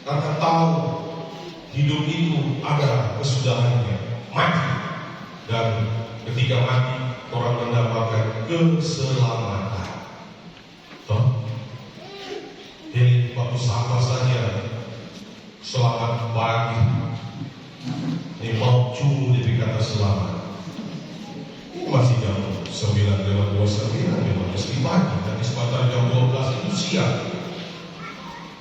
karena tahu hidup itu ada kesudahannya, mati, dan ketika mati orang mendapatkan keselamatan. Toh, ini waktu sama saja. Selamat pagi. Ini mau cuma dari kata selamat. Ini masih jam 9:29, memang meski pagi, tapi sebentar jam 12 itu siang.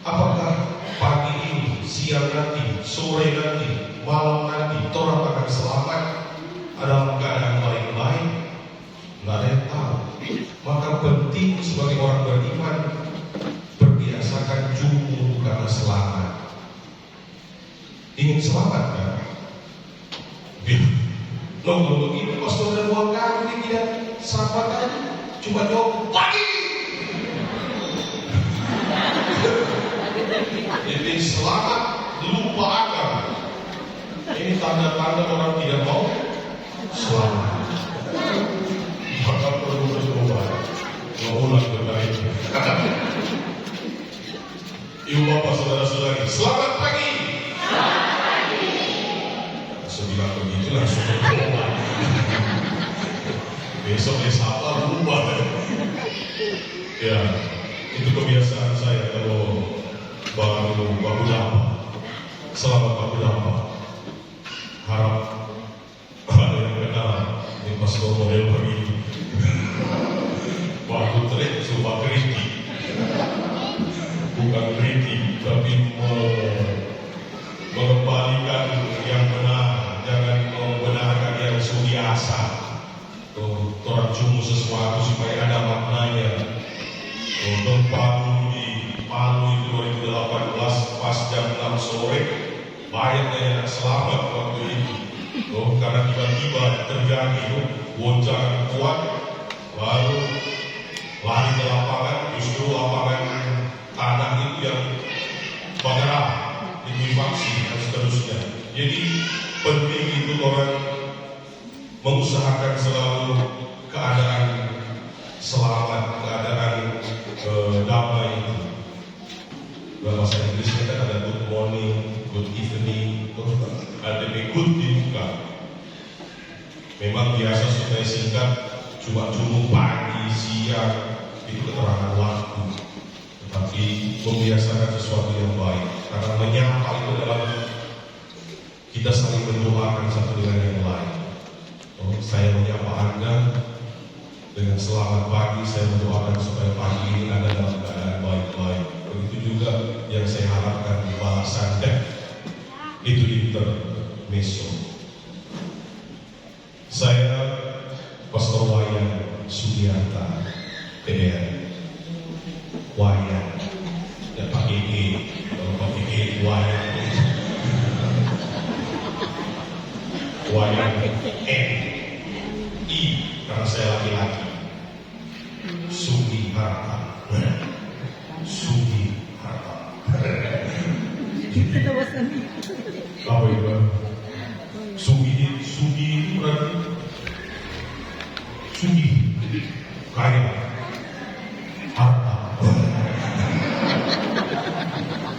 Apakah pagi ini, siang nanti, sore nanti, malam nanti, orang akan selamat dalam keadaan baik-baik? Nggak ada yang tahu. Maka penting sebagai orang beriman berbiasakan jumur karena selamat. Ingin selamat kan? Kalau begitu pastor dan buang kami tidak selamat aja, cuma jawab pagi. Jadi selamat lupa akan. Ini tanda-tanda orang tidak mau selamat. Maka perlu berubah. Mengulang berkali. Ibu bapak saudara-saudari, selamat pagi. Selamat pagi. Saya bilang begitu langsung berubah. Besok apa berubah. Ya, itu kebiasaan saya kalau baru baku dapat. Selamat baku dapat. Harap ada yang kenal ini pastor model begini. Baku trik supaya kritik, bukan kritik tapi mengembalikan yang benar, jangan membenarkan yang biasa. Orang cuma sesuatu supaya ada maknanya. Untuk Palu itu 2018 pas jam 6 sore banyak yang selamat waktu itu. Karena tiba-tiba terjadi goncangan kuat, lalu lari ke lapangan, justru lapangan tanah itu yang bergerak, likuifaksi dan seterusnya. Jadi penting itu orang mengusahakan selalu keadaan selamat, keadaan damai. Dalam bahasa Inggris kita ada good morning, good evening, ada good dibuka. Memang biasa supaya singkat cuma pagi, siang itu keterangan waktu. Tetapi membiasakan sesuatu yang baik, karena menyapa itu adalah kita saling mendoakan satu dengan yang lain. Saya menyapa Anda dengan selamat pagi, saya mendoakan supaya pagi ini Anda dalam keadaan baik-baik. Begitu juga yang saya harapkan di balasan itu di intermezzo. Saya Pastor Wayan Sugiarta, PDR. Wayan, ya pakai E, kalau pakai E Wayan. Wayan N I karena saya laki-laki. Sugiarta. Sugiarta. Apa itu? Sugi itu berarti sugi, kaya, harta.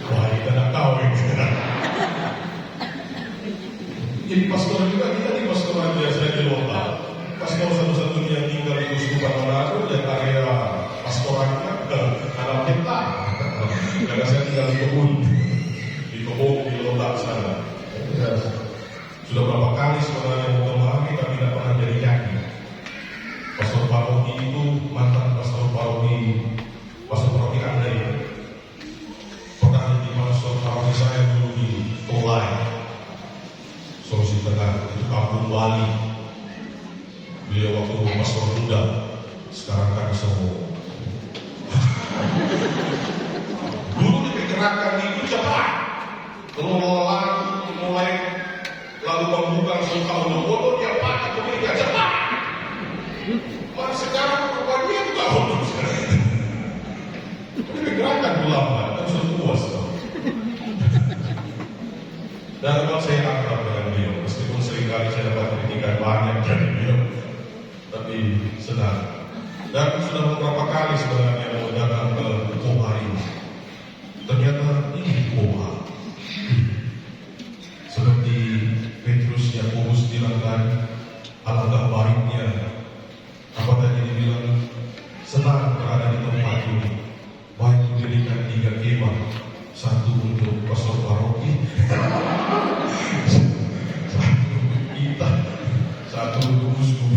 Wah, kita tak tahu itu. Jadi pastor juga kita di pastoran biasa di lokal. Pastor satu-satunya yang tinggal di Uskupan Manado dan area pastorannya anak kita. Karena saya tinggal di kebun di Lombok sana. Sudah berapa kali sebenarnya mau kembali tapi tidak pernah jadi. Pastor Paroki itu mantan pastor Paroki Anda ya. Pernah jadi pastor Paroki saya dulu di Tolai, Sulawesi Tengah, itu kampung Bali. Beliau waktu pastor muda, sekarang kan semua. Dulu diperkirakan itu cepat, mengelola mulai lalu membuka tahun bodoh dia pakai kemudian cepat. Mas sekarang perempuannya juga bodoh sekarang. Gerakan lambat kan sudah puas dong. Dan memang saya akrab dengan beliau, meskipun seringkali saya dapat kritikan banyak dari beliau, tapi senang. Dan sudah beberapa kali sebenarnya mau datang ke Koha ini. Ternyata ini Koha satu untuk pastor paroki, satu untuk kita, satu untuk uskup.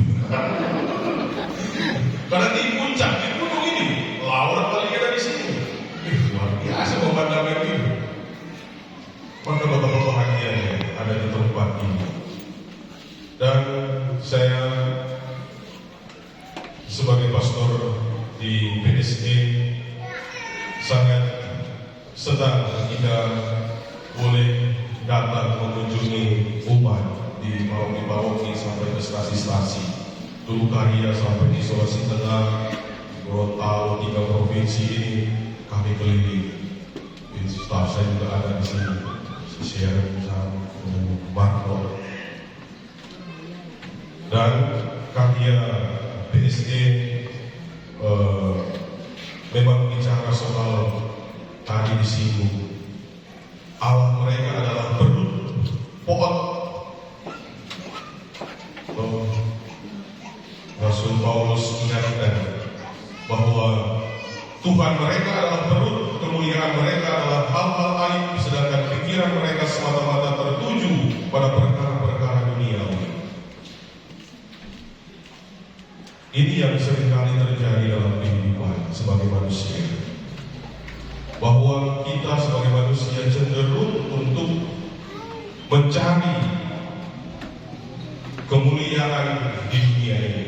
Karena di puncak, di gunung ini, lawan paling ada di sini. Luar biasa pemandangan itu. Maka betapa bahagianya ada di tempat ini. Dan saya sebagai pastor di PSD sangat senang kita boleh datang mengunjungi umat di paroki-paroki sampai ke stasi-stasi. Dulu Karya sampai di Sulawesi Tengah, Gorontalo, 3 provinsi ini kami keliling. Staf saya juga ada di sini, share sama Marco. Dan Karya PSD memang bicara soal tadi di sini. Allah mereka adalah perut, pohon. Rasul Paulus ingatkan bahwa Tuhan mereka adalah perut, kemuliaan mereka adalah hal-hal aib, sedangkan pikiran mereka semata-mata tertuju pada perkara-perkara duniawi. Ini yang seringkali terjadi dalam kehidupan sebagai manusia, bahwa kita sebagai manusia cenderung untuk mencari kemuliaan di dunia ini.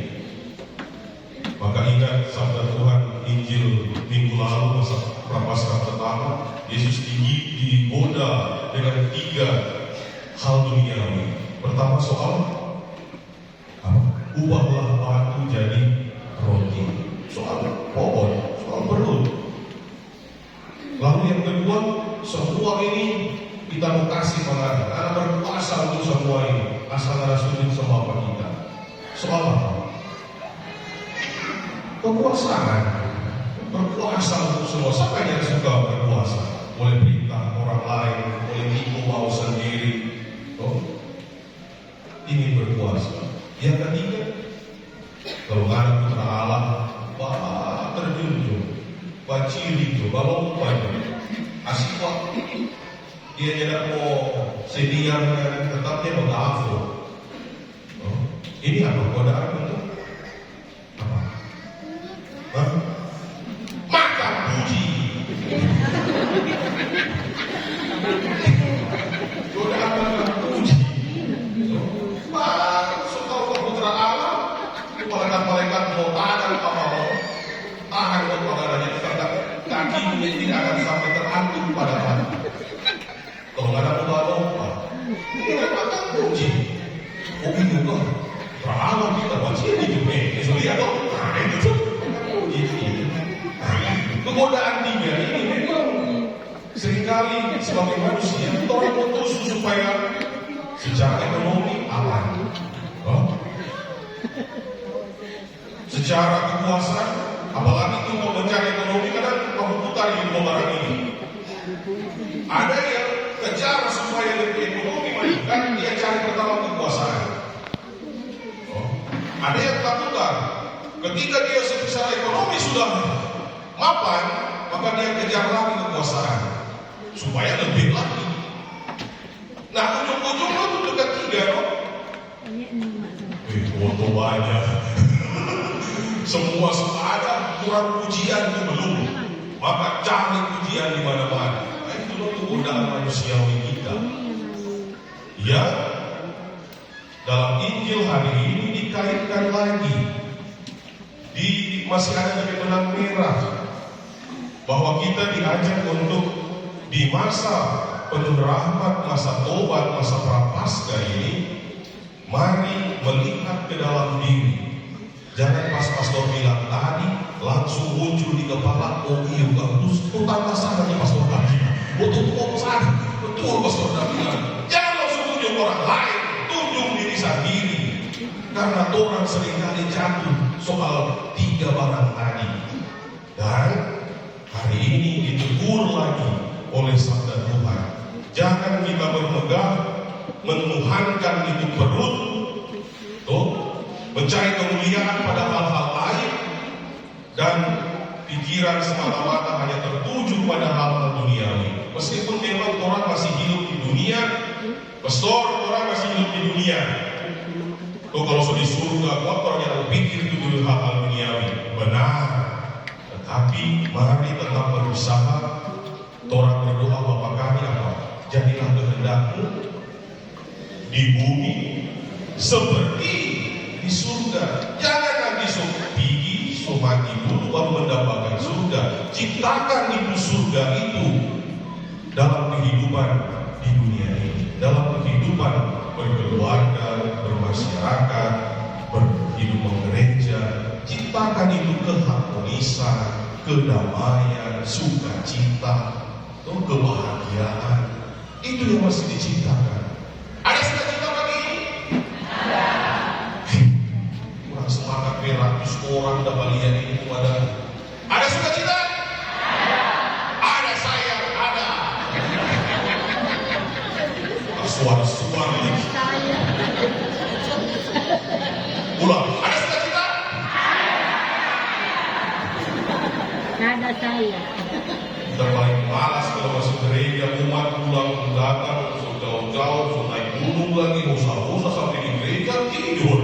Maka ingat sabda Tuhan Injil minggu lalu masa Prapaskah pertama, Yesus digoda dengan 3 hal duniawi. Pertama soal ubahlah batu jadi roti, soal pohon, soal perut. Lalu yang kedua, semua ini kita mau kasih pada karena berkuasa untuk semua ini, asal ada sujud sama apa kita. Soal apa? Kekuasaan, berkuasa untuk semua. Siapa yang suka berkuasa? Boleh perintah orang lain, boleh tipu mau sendiri. Ini berkuasa. Yang ketiga, kalau ada putra Allah, terjunjung, ciri itu, bawa upaya, asik waktu. Dia tidak mau sedian, tetap dia mengaku. Ini apa godaan itu? Maka puji. Godaan maka puji. Setelah putra Allah, malaikat mau tahan apa mau tahan kepadanya, karena kakinya tidak akan sampai terantuk pada tanah. Kalau nggak ada lomba, tidak akan puji. Oh itu terlalu kita baca ini juga. Lihat dong, itu. Kegodaan 3 ini memang seringkali sebagai manusia kita orang putus supaya secara ekonomi aman, secara kekuasaan, apalagi itu mau mencari ekonomi kadang kamu putar di dua barang ini. Ada yang kejar supaya lebih ekonomi maju, kan dia cari pertama kekuasaan. Ada yang takutan ketika dia secara ekonomi sudah mapan, maka dia kejar lagi kekuasaan supaya lebih lagi. Nah, ujung-ujungnya itu ketiga, foto banyak. Semua sudah ada, kurang pujian itu belum. Maka cari pujian di mana-mana. Nah, itu godaan manusiawi kita. Ya, dalam Injil hari ini dikaitkan lagi. Masih ada di benang merah bahwa kita diajak untuk di masa penuh rahmat, masa tobat, masa prapaskah ini, mari melihat ke dalam diri. Jangan pas pastor bilang tadi langsung muncul di kepala, oh iya bagus, tanpa sadar nih pastor tadi, betul sadar, betul pastor tadi. Jangan langsung tunjuk orang lain, tunjuk diri sendiri. Karena orang seringkali jatuh soal 3 barang tadi. Dan hari ini ditegur lagi oleh sabda Tuhan. Jangan kita bermegah menuhankan itu perut, mencari kemuliaan pada hal-hal lain, dan pikiran semata-mata hanya tertuju pada hal-hal duniawi. dunia, pastor orang masih hidup di dunia. Kok kalau sudah di surga, kotornya berpikir itu dulu hal-hal duniawi. Benar. Tetapi mari tetap berusaha. Orang berdoa, Bapa kami apa? Jadilah kehendakmu di bumi seperti di surga. Jangan nanti pergi, mati dulu baru mendapatkan surga. Ciptakan itu surga itu dalam kehidupan di dunia ini, dalam kehidupan berkeluarga, bermasyarakat, berhidup bergereja. Ciptakan itu keharmonisan, kedamaian, sukacita, kebahagiaan. Itu yang mesti diciptakan. Ada sukacita pagi ini? Ada. Kurang semangat beratus orang dapat lihat ini ada sukacita? Ada sayang, ada. Suara-suara lagi. Ulang, ada sukacita? Ada saya. Kita paling malas kalau masuk gereja, umat pulang datang, jauh-jauh, naik gunung lagi, usah-usah sampai di gereja tidur.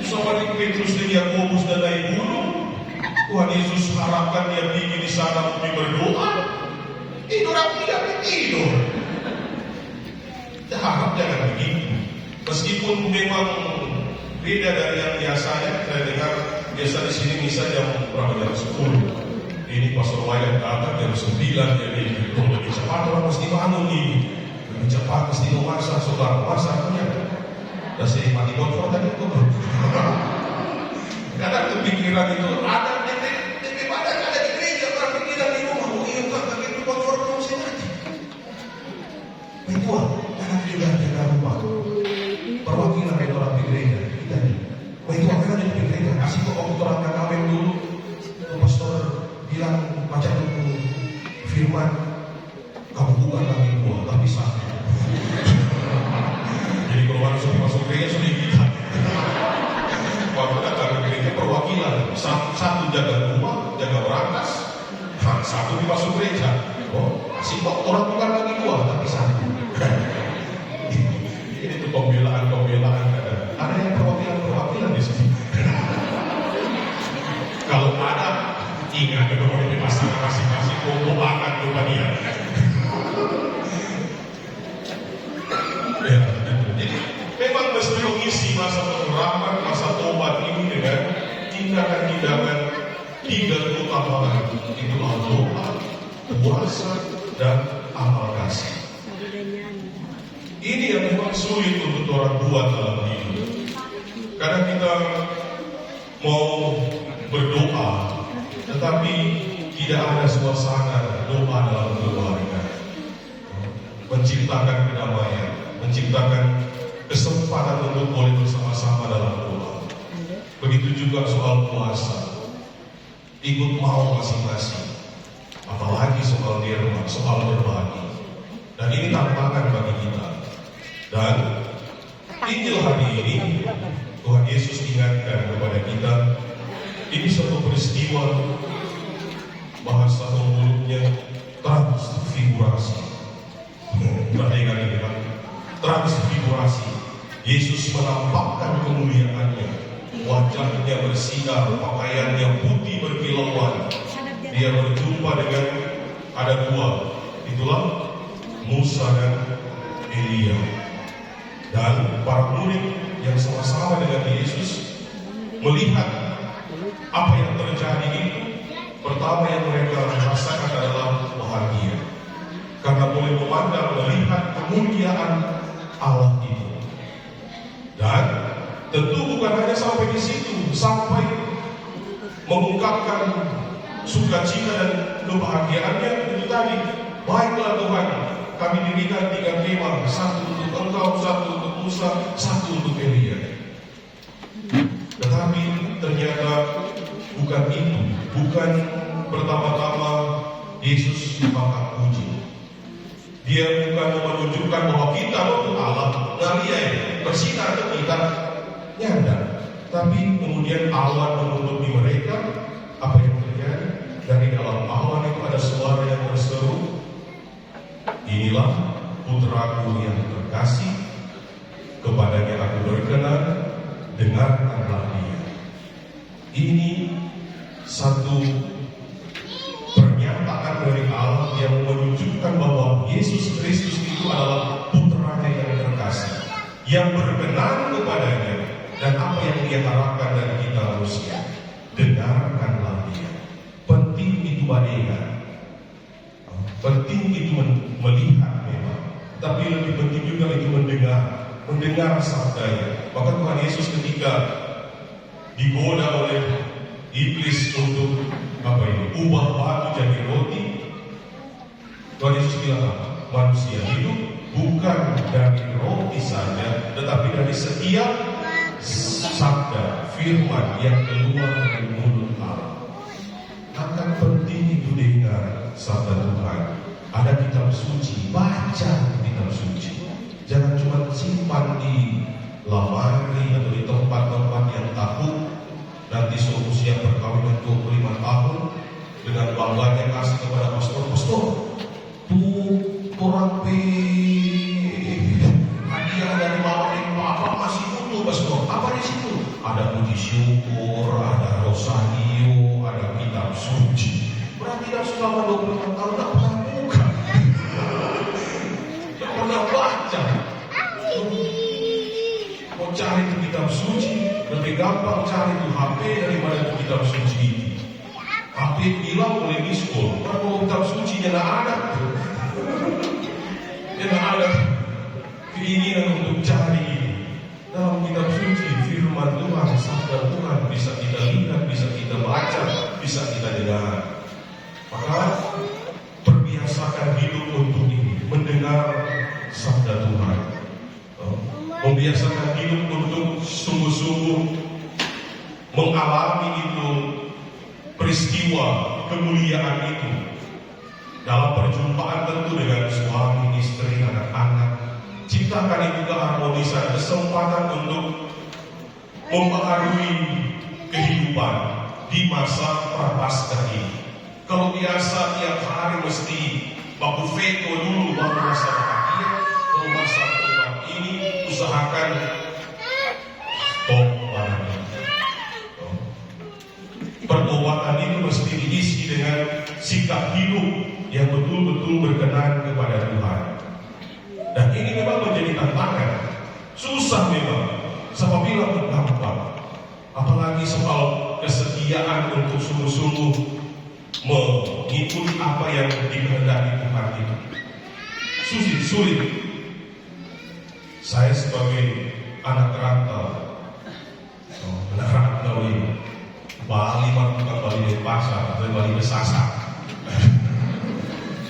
Sama di Petrus dan Yakobus dan naik gunung, Tuhan Yesus harapkan dia pergi di sana untuk berdoa. Tidur aku tidak tidur. Kita harap jangan begitu. Meskipun memang beda dari yang biasanya, saya dengar biasa di sini bisa jam berapa, jam 10. Ini Pastor Wayan datang jam 9, jadi lebih cepat orang mesti bangun nih. Lebih cepat mesti memasak, saudara masaknya. Dan saya mati konfor tadi itu. Kadang kepikiran itu ada DP badan ada di gereja, orang pikiran di rumah. Oh iya kan, tapi itu konfor kamu sih nanti. Betul, karena juga jaga rumah. Perwakilan itu orang di gereja kita nih. Betul, karena di gereja kasih kok orang KKW dulu. Pastor bilang macam itu firman, kamu bukan lagi gua tapi satu. Jadi kalau masuk gereja sudah kita. Waktu datang ke gereja perwakilan, satu jaga rumah, jaga berangkas, satu di masuk gereja. Oh, si orang bukan lagi gua tapi satu. Ini tuh pembelaan ada yang perwakilan di sini. Kalau ada, ingat kalau di pasar masing-masing kok akan lupa dia. Ya, jadi memang mesti mengisi masa pengharapan, masa tobat ini dengan tindakan-tindakan 3 utama itulah doa, puasa, dan amal kasih. Ini yang memang sulit untuk orang buat dalam hidup. Kadang kita mau berdoa, tetapi tidak ada suasana doa dalam keluarga. Menciptakan kedamaian, menciptakan kesempatan untuk boleh bersama-sama dalam doa. Begitu juga soal puasa, ikut mau masing-masing. Apalagi soal derma, soal berbagi. Dan ini tantangan bagi kita. Dan Injil hari ini Tuhan Yesus ingatkan kepada kita, ini satu peristiwa bahasa mulutnya transfigurasi. Perhatikan ini kan, transfigurasi. Yesus menampakkan kemuliaannya, wajahnya bersinar, pakaiannya putih berkilauan. Dia berjumpa dengan ada 2, itulah Musa dan Elia. Dan para murid yang sama-sama dengan Yesus melihat apa yang terjadi itu, pertama yang mereka rasakan adalah bahagia karena boleh memandang, melihat kemuliaan Allah itu. Dan tentu bukan hanya sampai di situ, sampai mengungkapkan sukacita dan kebahagiaannya itu tadi. Baiklah Tuhan, kami dirikan 3 kemah, 1 untuk Engkau, 1 untuk Musa, 1 untuk Elia. Tetapi ternyata bukan itu, bukan pertama-tama Yesus dimakan puji. Dia bukan menunjukkan bahwa kita untuk Allah, Nalia bersinar ke kita, nyanda. Tapi kemudian awan menutupi mereka. Apa yang terjadi? Dari dalam awan itu ada suara yang berseru, Inilah putraku yang terkasih, kepadanya aku berkenan, dengarkanlah dia. Ini satu pernyataan dari Allah yang menunjukkan bahwa Yesus Kristus itu adalah putranya yang terkasih, yang berkenan kepadanya, dan apa yang dia harapkan dari kita manusia. Dengarkanlah dia. Penting itu mendengar, penting itu melihat memang, tapi lebih penting juga itu mendengar sabdanya. Maka Tuhan Yesus ketika digoda oleh iblis untuk ubah batu jadi roti, Tuhan Yesus bilang apa? Manusia hidup bukan dari roti saja, tetapi dari setiap sabda firman yang keluar dari mulut Allah. Akan penting itu dengar sabda Tuhan. Ada kitab suci, baca kitab suci. Jangan cuma simpan di lemari atau di tempat-tempat yang takut. Nanti suatu usia perkawinan 25 tahun dengan bangganya kasih kepada pastor, tuh orang hadiah dari mama dan papa masih utuh pastor. Apa di situ? Ada puji syukur, ada rosario, ada kitab suci. Berarti dah selama 25 tahun tak pernah buka, tak pernah baca. Mau cari itu kitab suci, lebih gampang cari itu HP daripada itu kitab suci ini. HP bilang boleh miskol, kalau kitab suci tidak ada, tidak ada keinginan untuk cari ini. Dalam kitab suci, firman Tuhan, sabda Tuhan bisa kita lihat, bisa kita baca, bisa kita dengar. Maka perbiasakan hidup untuk ini, mendengar sabda Tuhan. Membiasakan hidup untuk sungguh-sungguh mengalami itu peristiwa kemuliaan itu dalam perjumpaan tentu dengan suami, istri, anak-anak. Ciptakan itu keharmonisan, kesempatan untuk mempengaruhi kehidupan di masa prapaskah ini. Kalau biasa tiap hari mesti baku veto dulu baru masa bahagia, kalau masa tobat ini usahakan stop barangnya. Pertobatan itu mesti diisi dengan sikap hidup yang betul-betul berkenan kepada Tuhan. Dan ini memang menjadi tantangan, susah memang, apabila berdampak, apalagi soal kesetiaan untuk sungguh-sungguh mengikuti apa yang dikehendaki Tuhan itu. Sulit. Saya sebagai anak rantau ini, Bali bukan Bali di pasar, tapi Bali di Sasa.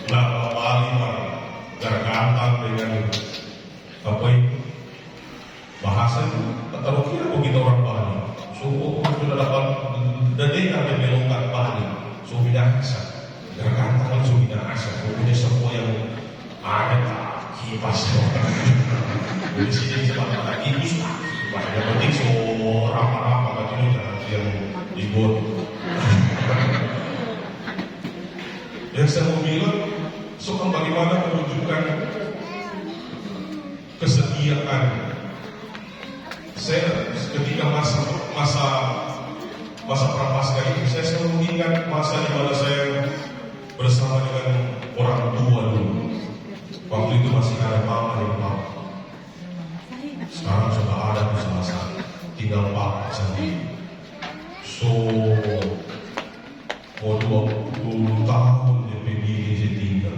Nah, Bali gampang dengan apa itu bahasa itu. Kalau kira kita orang Bali, sudah dapat dengar dan melonggar Bali, binasa, gampang langsung binasa. Punya semua yang ada kipas. Di sini sebab ada kipas, yang penting seorang apa katanya yang dibuat. Yang saya mau bilang, soal bagaimana menunjukkan kesetiaan. Saya ketika masa prapaskah itu, saya selalu mengingat masa di mana saya bersama dengan orang tua dulu. Waktu itu masih ada mama dan papa. Sekarang sudah ada di salah satu, tinggal papa sendiri. So, mau 20 tahun dia tinggal.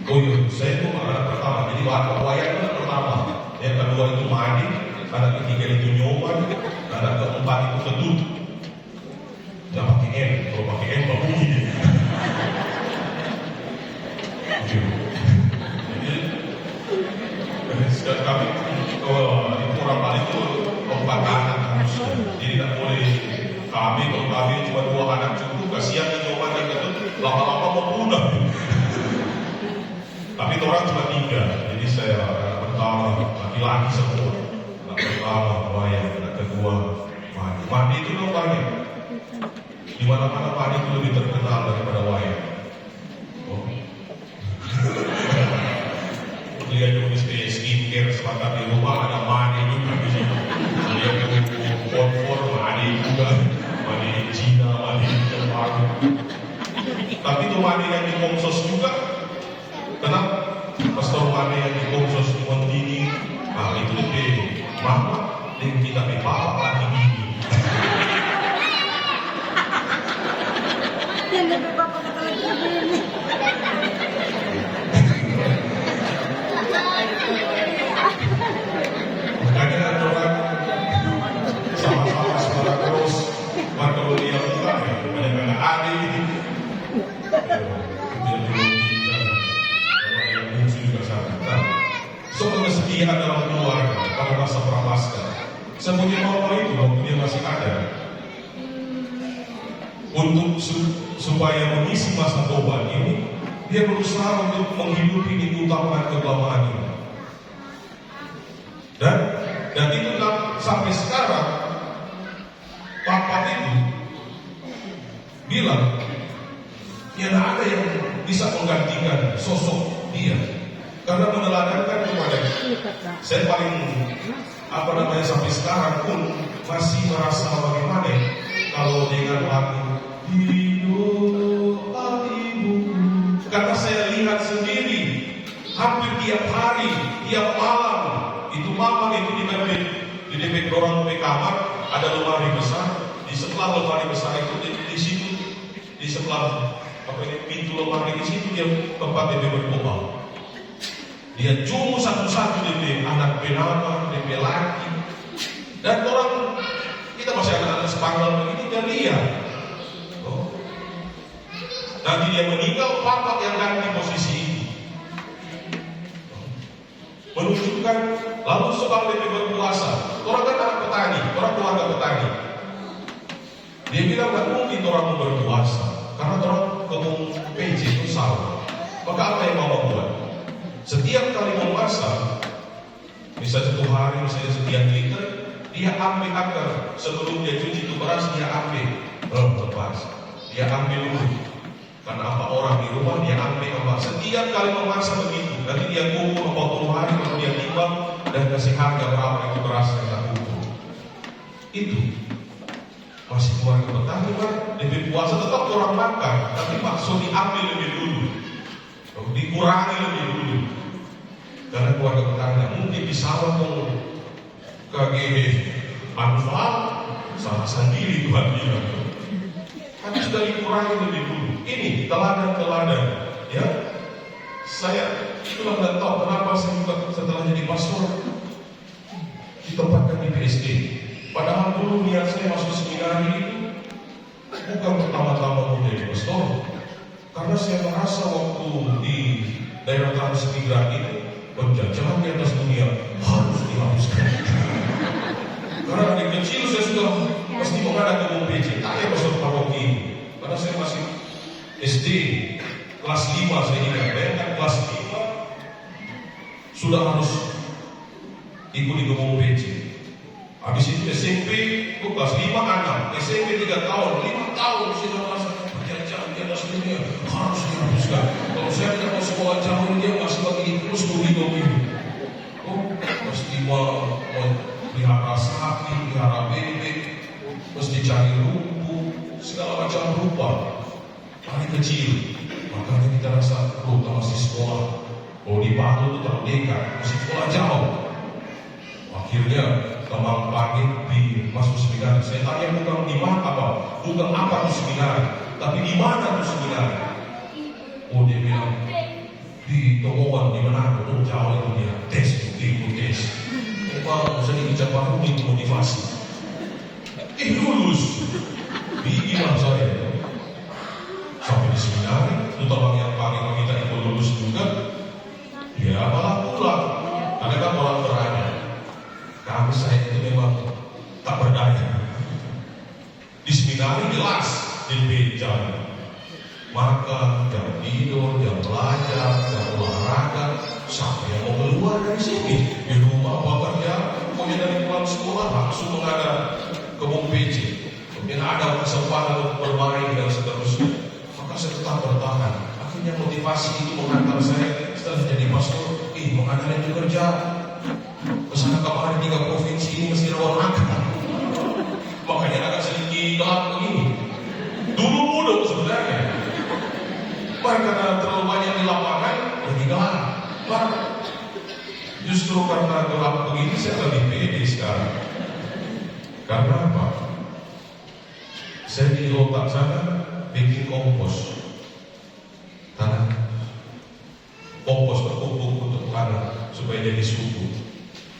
Oh iya, saya itu anak pertama, jadi wayang itu pertama. Yang kedua itu mandi, anak ketiga itu nyoman, anak keempat itu ketut. Jangan pakai M, kalau pakai M bunyi dia. Jadi kami itu orang Bali itu keempat anak harusnya. Jadi tidak boleh kami kalau kami cuma 2 anak cukup, kasihan nyoman yang ketut, lama-lama mau punah. Tapi orang cuma 3, jadi saya anak pertama laki-laki semua, anak pertama wayang, anak kedua mandi. Mandi itu dong banyak. Di mana-mana mandi itu lebih terkenal daripada wayang. Tapi itu mana yang di Komsos juga. Kenapa? Pastor mana yang di Komsos di Montini, nah itu lebih mama dan kita bapak lagi ini. Yang lebih bapak kata lagi ini. Makanya ada orang sama-sama sekolah terus, maka beliau buka ya, banyak-banyak adik. So kesedihan dalam keluarga pada masa prapaskah. Sebenarnya mama itu waktu dia masih ada, untuk supaya mengisi masa tobat ini, dia berusaha untuk menghidupi di utama kegelapan ini. Dan itu sampai sekarang papa itu bilang tidak ada yang bisa menggantikan sosok dia, karena meneladankan kepada saya paling sampai sekarang pun masih merasa bagaimana kalau dengan lagu hidup ibu, karena saya lihat sendiri hampir tiap hari, tiap malam itu mama itu di DP orang di kamar ada lemari besar, di sebelah lemari besar itu di situ di sebelah pintu lemari di situ dia tempat DP berdoa. Dia cuma satu-satu DP anak penama, DP laki, dan orang kita masih anak-anak sepanggal begini dia lihat. Nanti dia meninggal, papa yang ganti posisi ini. Menunjukkan, lalu sebab dia berpuasa. Orang kan anak petani, orang keluarga petani. Dia bilang tak mungkin orang mau berpuasa, karena orang ngomong PJ itu salah. Maka apa yang mau buat? Setiap kali mau masak, misalnya 1 hari, misalnya sekian liter, dia ambil akar. Sebelum dia cuci itu beras, dia ambil lepas. Dia ambil dulu. Karena apa orang di rumah dia ambil apa. Setiap kali memasak begitu, nanti dia kumpul 40 hari, baru dia timbang dan kasih harga berapa itu beras yang tak kumpul. Itu masih keluarga petani kan, lebih puasa tetap orang makan, tapi maksud diambil lebih dulu, dikurangi lebih dulu. Karena keluarga petani mungkin di sawah mau KGB manfaat salah sendiri Tuhan bilang. Kan sudah dikurangi lebih dulu. Ini teladan-teladan, ya. Saya itulah nggak tahu kenapa saya juga setelah jadi pastor ditempatkan di PSD. Padahal dulu niat saya masuk seminari itu bukan pertama-tama mau jadi pastor, karena saya merasa waktu di daerah Transmigran itu penjajahan di atas dunia harus dihapuskan. Karena dari kecil saya sudah pasti mengadakan PJ, tak ya pastor paroki, karena saya masih SD kelas 5 saya ingat, bayangkan kelas 5 sudah harus ikut di gemung PJ. Habis itu SMP, kelas 5 anak, SMP 3 tahun, 5 tahun saya merasa penjajahan di atas dunia harus dihapuskan. Kalau saya tidak mau sekolah jauh, dia masih bagi terus begini. Mesti mau pelihara sapi, pelihara bebek, mesti cari rumput, segala macam rupa. Paling kecil, makanya kita rasa, kita masih sekolah. Kalau di Batu itu terlalu dekat, masih sekolah jauh. Akhirnya Kemang pagi di masuk seminar. Saya tanya bukan di mana apa, bukan apa itu seminar, tapi di mana itu seminar. Oh dia bilang di Tomoan, di mana? Oh jauh itu dia tes, ikut tes. Memang saya diucapkan itu motivasi. Lulus. Gimana saya? Sampai di seminar, terutama yang paling kita ikut lulus juga. Ya malah pulang. Ada kan orang berada. Kami saya itu memang tak berdaya. Di seminari jelas di jam makan, jam tidur, jam belajar, jam olahraga. Siapa yang mau keluar dari sini? Di rumah bekerja, pokoknya dari pulang sekolah langsung menghadap ke PJ. Mungkin ada kesempatan untuk bermain dan seterusnya. Maka saya tetap bertahan. Akhirnya motivasi itu mengantar saya setelah jadi pastor. Mengantar itu kerja. Kesana kemarin 3 provinsi ini mesti rawat makan. Makanya agak sedikit gelap begini. Dulu muda sebenarnya. karena terlalu banyak di lapangan, jadi gelap. Justru karena gelap begini saya lebih pede sekarang. Karena apa? Saya di otak sana bikin kompos tanah, kompos terkumpul untuk tanah supaya jadi subur.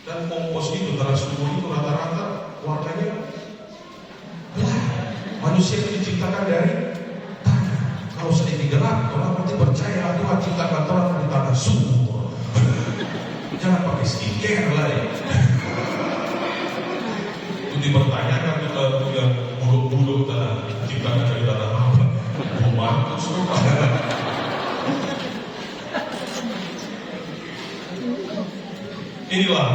Dan kompos itu tanah subur itu rata-rata warnanya gelap. Manusia diciptakan dari tanah. Kalau sedikit gelap, orang nanti percaya Tuhan ciptakan orang di tanah subur. Jangan pakai skincare lah ya. Itu dipertanyakan tuh yang buruk-buruk tanah ciptakan dari tanah apa? Romantis semua. Inilah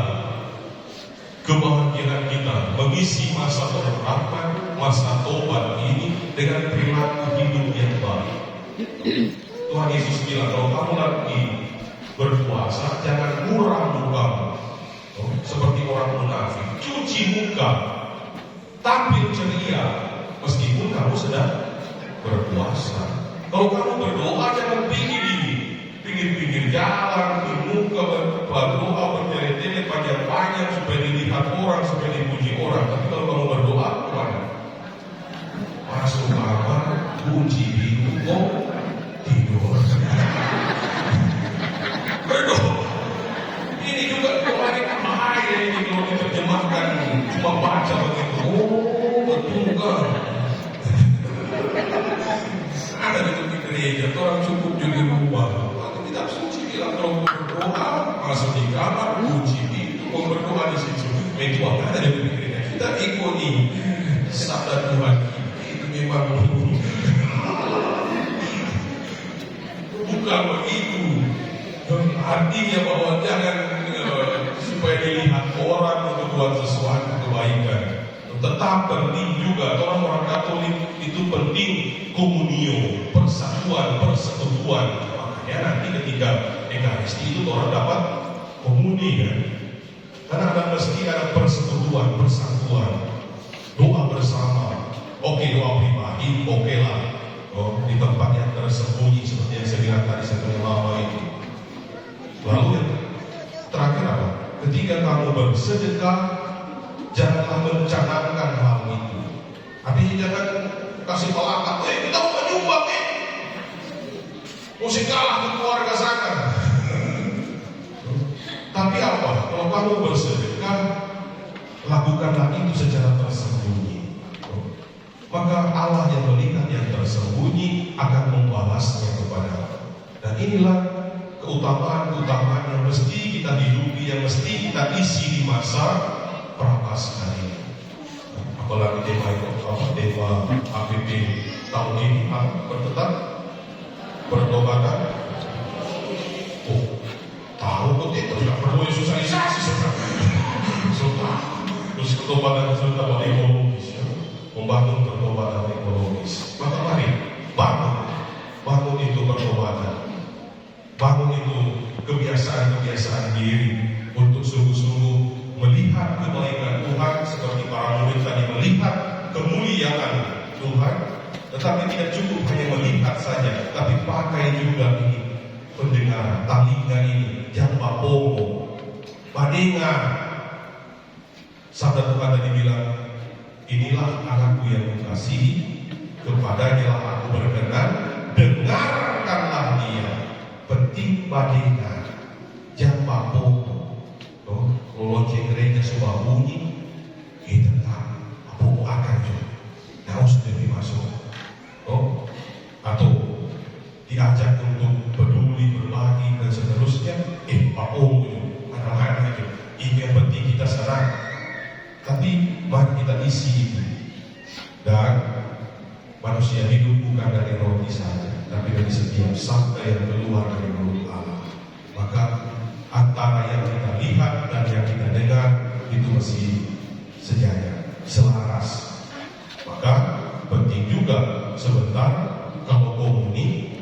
kebahagiaan kita mengisi masa penerapan, masa tobat ini dengan perilaku hidup yang baik. Tuhan Yesus bilang, kalau kamu lagi berpuasa, jangan muram muka seperti orang munafik. Cuci muka, tampil ceria, meskipun kamu sedang berpuasa. Kalau kamu berdoa, jangan pinggir-pinggir jalan, di muka berdoa, bertele-tele panjang-panjang supaya dilihat orang, supaya dipuji orang. Tapi kalau kamu berdoa, kemana? Masuk kamar, kunci pintu, tidur. Berdoa. Ini juga orang bahaya ini kalau diterjemahkan cuma baca begitu. Oh, betul kan? Ada di gereja, orang cukup jadi rumah. Kalau tidak suci bilang kalau berdoa masuk di kamar, kunci pintu, mau berdoa di situ. Itu apa ada di gereja? Kita ikuti sabda Tuhan. Itu memang bukan begitu. Artinya bahwa jangan supaya dilihat orang untuk buat sesuatu kebaikan. Tetap penting juga orang-orang Katolik itu penting komunio, persatuan, persekutuan. Makanya nanti ketika Ekaristi itu orang dapat komuni kan. Karena mesti ada persekutuan, persatuan, doa bersama. Oke, doa pribadi, oke lah. Di tempat yang tersembunyi seperti yang saya bilang tadi saya lama itu. Lalu yang terakhir apa? Ketika kamu bersedekah, janganlah mencanangkan hal itu. Artinya jangan kasih pelakat, kita mau menyumbang mesti kalah ke keluarga sana. Tapi apa? Kalau kamu bersedekah, lakukanlah itu secara tersembunyi. Maka Allah yang melihat yang tersembunyi akan membalasnya kepada. Dan inilah keutamaan-keutamaan yang mesti kita hidupi, yang mesti kita isi di masa prapaskah ini. Apalagi tema APP tahun ini bertetap pertobatan. Oh, tahu kok itu tidak perlu sosialisasi sudah. Terus pertobatan sudah ekologis, ya. Membangun pertobatan ekologis. Maka mari bangun itu pertobatan. Bangun itu kebiasaan-kebiasaan diri untuk sungguh-sungguh melihat kebaikan Tuhan seperti para murid tadi melihat kemuliaan Tuhan, tetapi tidak cukup hanya melihat saja, tapi pakai juga ini pendengaran, telinga ini, jamba pomo, padengar. Sabda Tuhan tadi bilang, inilah anakku yang kukasihi, kepadanya lah aku berkenan, dengarkanlah dia. Penting padengar, jamba pomo. Lonceng gereja sudah bunyi, kita tahu apa akan juga. Nah, sudah dimasuk. Atau diajak untuk peduli, berbagi dan seterusnya. Pak Om itu, anak-anak itu. Ini yang penting kita serang. Tapi mari kita isi itu. Dan manusia hidup bukan dari roti saja, tapi dari setiap sabda yang keluar dari mulut Allah. Maka antara yang kita lihat dan yang kita dengar itu mesti sejajar, selaras. Maka penting juga sebentar kalau komuni,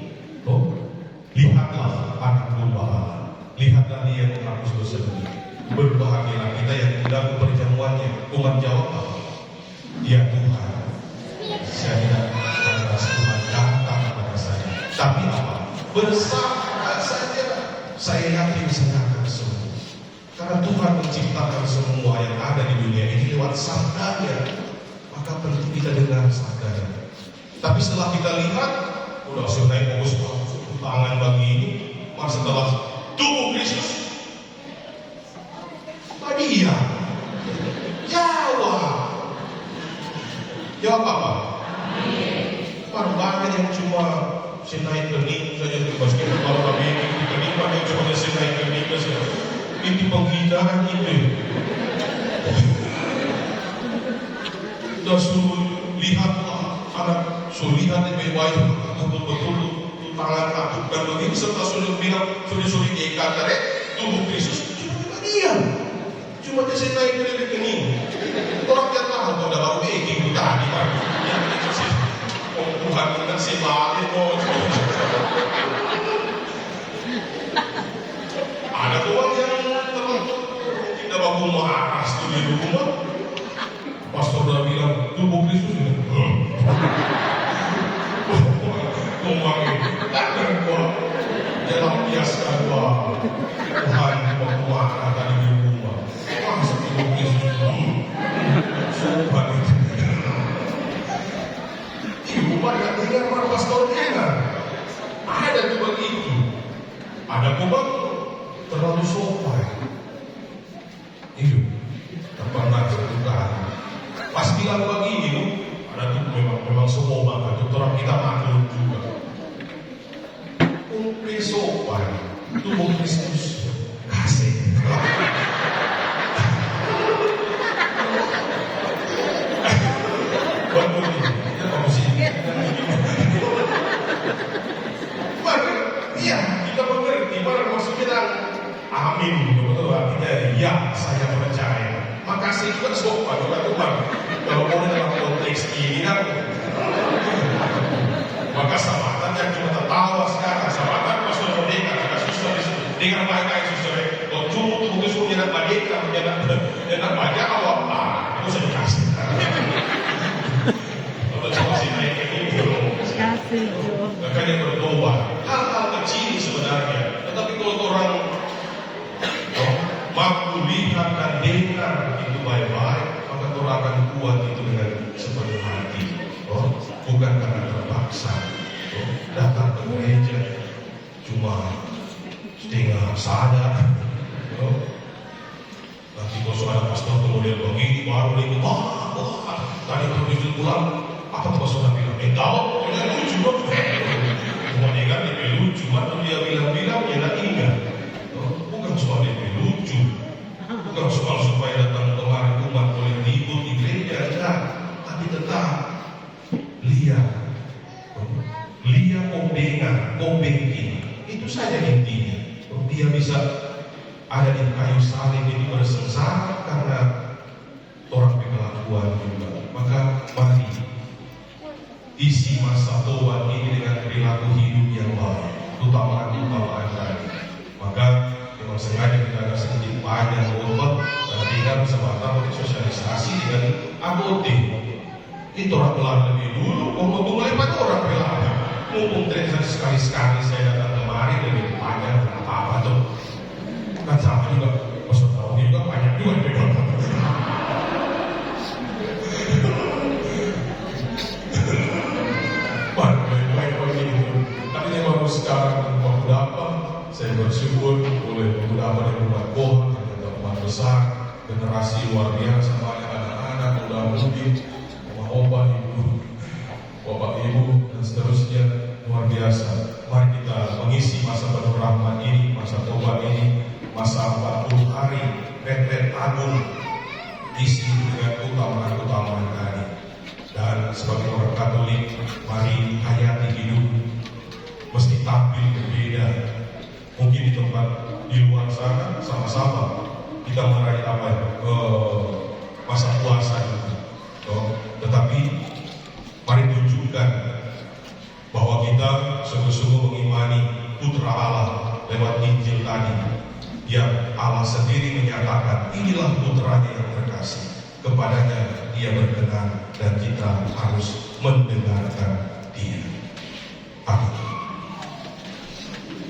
lihatlah anak domba Allah, lihatlah dia yang menghapus dosa dunia. Berbahagialah kita yang tidak perjamuannya. Tuhan jawab apa? Ya Tuhan, saya tidak akan Tuhan datang kepada saya. Tapi apa? bersabar saja. Saya yakin saya akan sembuh. Karena Tuhan menciptakan semua yang ada di dunia ini lewat sabdanya. Maka tentu kita dengar sabdanya. Tapi setelah kita lihat, udah sudah naik fokus tangan bagi ini, masa setelah tubuh Kristus, tadi ya, jawab apa? Banyak yang cuma senai kening saja di basket, kalau kami di kening banyak cuma senai kening saja. Itu penghinaan itu. Sudah suruh lihatlah anak, suruh lihat lebih baik betul-betul tangan aku dan begitu serta suruh bilang suruh ikat tubuh Kristus cuma diam, cuma dia senai kening. Orang yang tahu pada baru baking tadi kan, yang itu sih. Tuhan kan si balik ada orang yang tidak bagus marah di rumah. Pastor dah bilang tubuh Kristus ini. Tumpang ini, takkan gua dalam biasa gua Tuhan bagus marah tadi di rumah. Masa tubuh Kristus Tuhan itu. Banyak dengar para pastor dengar. Ada tuh begitu. Ada pun terlalu sopan. Itu pernah satu kali. Pas bilang begini, ada tuh memang semua banget. Itu orang kita maklum juga. Umpi sopan, tubuh Kristus kasih. Iya, kita mengerti. Baru maksudnya amin, betul artinya ya saya percaya. Makasih itu kan sopan, Tuhan. Kalau mau dalam konteks ini kan, maka samatan yang cuma tertawa sekarang, samatan masuk merdeka, ada susah dengan baik-baik susah. Kalau cuma mungkin suruh jangan merdeka, jangan banyak awal, itu saya dikasih. Kalau cuma sih naik itu, Kasih, Jo. makanya berdoa. Hal-hal kecil sebenarnya, tetapi kalau orang mampu lihat dan dengar itu baik-baik, maka orang akan kuat itu dengan sepenuh hati. Bukan karena terpaksa. Datang ke gereja cuma setengah sadar. Nanti kalau ada pastor kemudian begini baru lagi, tadi kalau di pulang apa tuh pastor bilang? Tahu, dia lucu dong. Kemudian kan dia lucu, atau dia bilang-bilang dia tak ingat. Bukan soal dia lucu, bukan soal supaya datang kemarin umat boleh ribut di gereja, enggak. Tapi tetap lihat dengar, bengki. Itu saja intinya. Dia bisa ada di kayu salib ini bersengsara karena orang kelakuan juga. Maka mari isi masa tobat ini dengan perilaku hidup yang baik, utama tadi. Maka memang sengaja kita agak sedikit panjang tobat, karena kita bisa batal sosialisasi dengan anggota. Itu orang pelan lebih dulu, untuk melipat orang pelan. Mumpung terjadi sekali-sekali saya datang kemari lebih panjang, apa tuh? Kan sama juga, maksud tahu juga banyak juga. Tapi baru sekarang waktu dapat, saya bersyukur boleh waktu dapat yang buat pohon, ada umat besar, generasi luar biasa, banyak anak-anak, muda-mudi, oma-oma, ibu, bapak ibu, dan seterusnya luar biasa. Mari kita mengisi masa penuh rahmat ini, masa tobat ini, masa 40 hari retret agung, isi dengan keutamaan-keutamaan tadi. Dan sebagai orang Katolik, mari hayati hidup mesti tampil berbeda. Mungkin di tempat di luar sana sama-sama kita merayakan masa puasa itu. Tetapi mari tunjukkan bahwa kita sungguh-sungguh mengimani Putra Allah lewat Injil tadi, yang Allah sendiri menyatakan inilah putranya yang terkasih, kepadanya dia berkenan dan kita harus mendengarkan dia. Amin.